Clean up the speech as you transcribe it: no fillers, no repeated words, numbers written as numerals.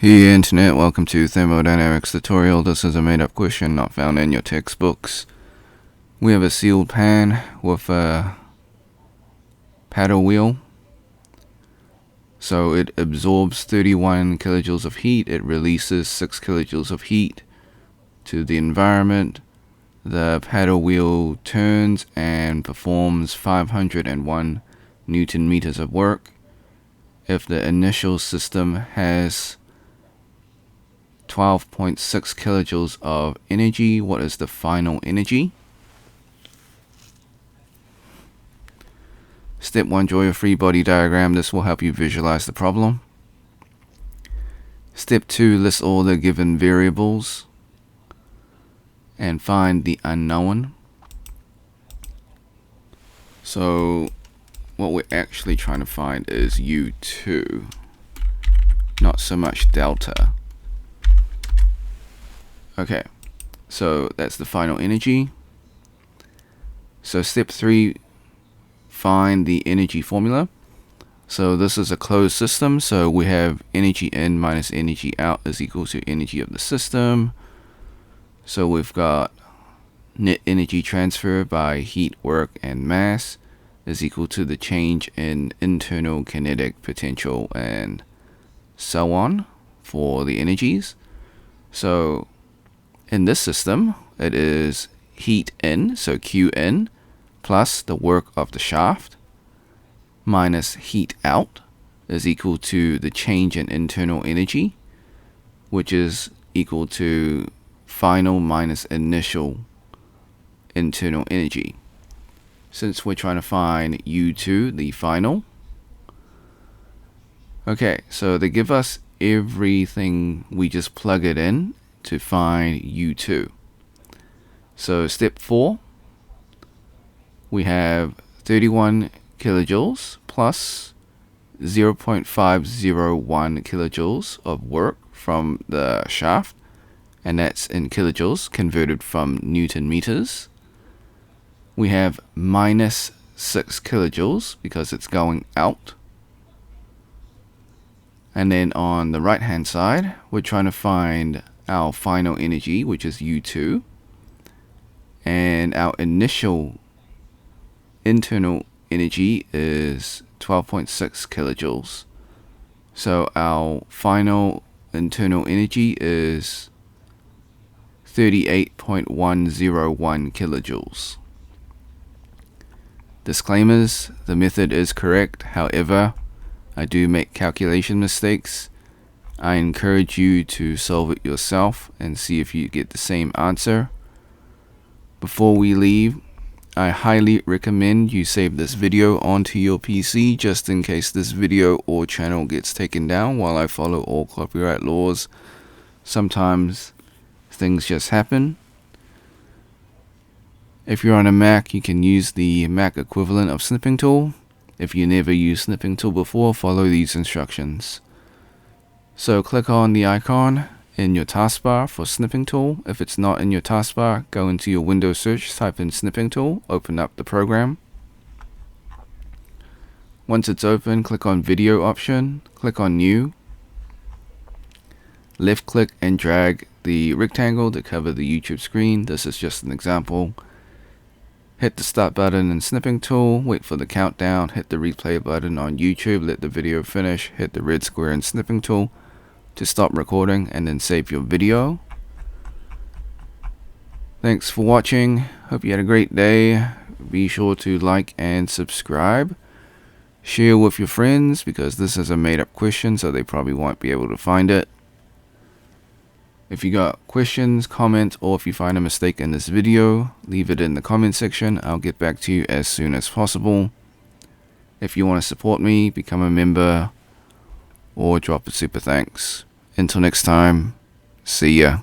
Hey Internet, welcome to Thermodynamics tutorial. This is a made-up question not found in your textbooks. We have a sealed pan with a paddle wheel. So it absorbs 31 kilojoules of heat. It releases 6 kilojoules of heat to the environment. The paddle wheel turns and performs 501 Newton meters of work. If the initial system has 12.6 kilojoules of energy, what is the final energy? Step 1, draw your free body diagram. This will help you visualize the problem. Step 2, list all the given variables and find the unknown. So what we're actually trying to find is U2, not so much delta. Okay, so that's the final energy. So step 3, find the energy formula. So this is a closed system, so we have energy in minus energy out is equal to energy of the system. So we've got net energy transfer by heat, work, and mass is equal to the change in internal kinetic potential and so on for the energies. So in this system, it is heat in, so Q in, plus the work of the shaft, minus heat out is equal to the change in internal energy, which is equal to final minus initial internal energy. Since we're trying to find U2, the final. Okay, so they give us everything, we just plug it in to find U2. So step 4, we have 31 kilojoules plus 0.501 kilojoules of work from the shaft, and that's in kilojoules converted from Newton meters. We have minus 6 kilojoules because it's going out. And then on the right hand side, we're trying to find our final energy, which is U2, and our initial internal energy is 12.6 kilojoules. So our final internal energy is 38.101 kilojoules. Disclaimers: the method is correct, however, I do make calculation mistakes. I encourage you to solve it yourself and see if you get the same answer. Before we leave, I highly recommend you save this video onto your PC just in case this video or channel gets taken down while I follow all copyright laws. Sometimes things just happen. If you're on a Mac, you can use the Mac equivalent of snipping tool. If you never used snipping tool before, follow these instructions. So click on the icon in your taskbar for snipping tool. If it's not in your taskbar, go into your Windows search, type in snipping tool, open up the program. Once it's open, click on video option, click on new. Left click and drag the rectangle to cover the YouTube screen. This is just an example. Hit the start button in snipping tool, wait for the countdown, hit the replay button on YouTube, let the video finish, hit the red square in snipping tool to stop recording, and then save your video. Thanks for watching. Hope you had a great day. Be sure to like and subscribe. Share with your friends because this is a made-up question, so they probably won't be able to find it. If you got questions, comments, or if you find a mistake in this video, leave it in the comment section. I'll get back to you as soon as possible. If you want to support me, become a member or drop a super thanks. Until next time, see ya.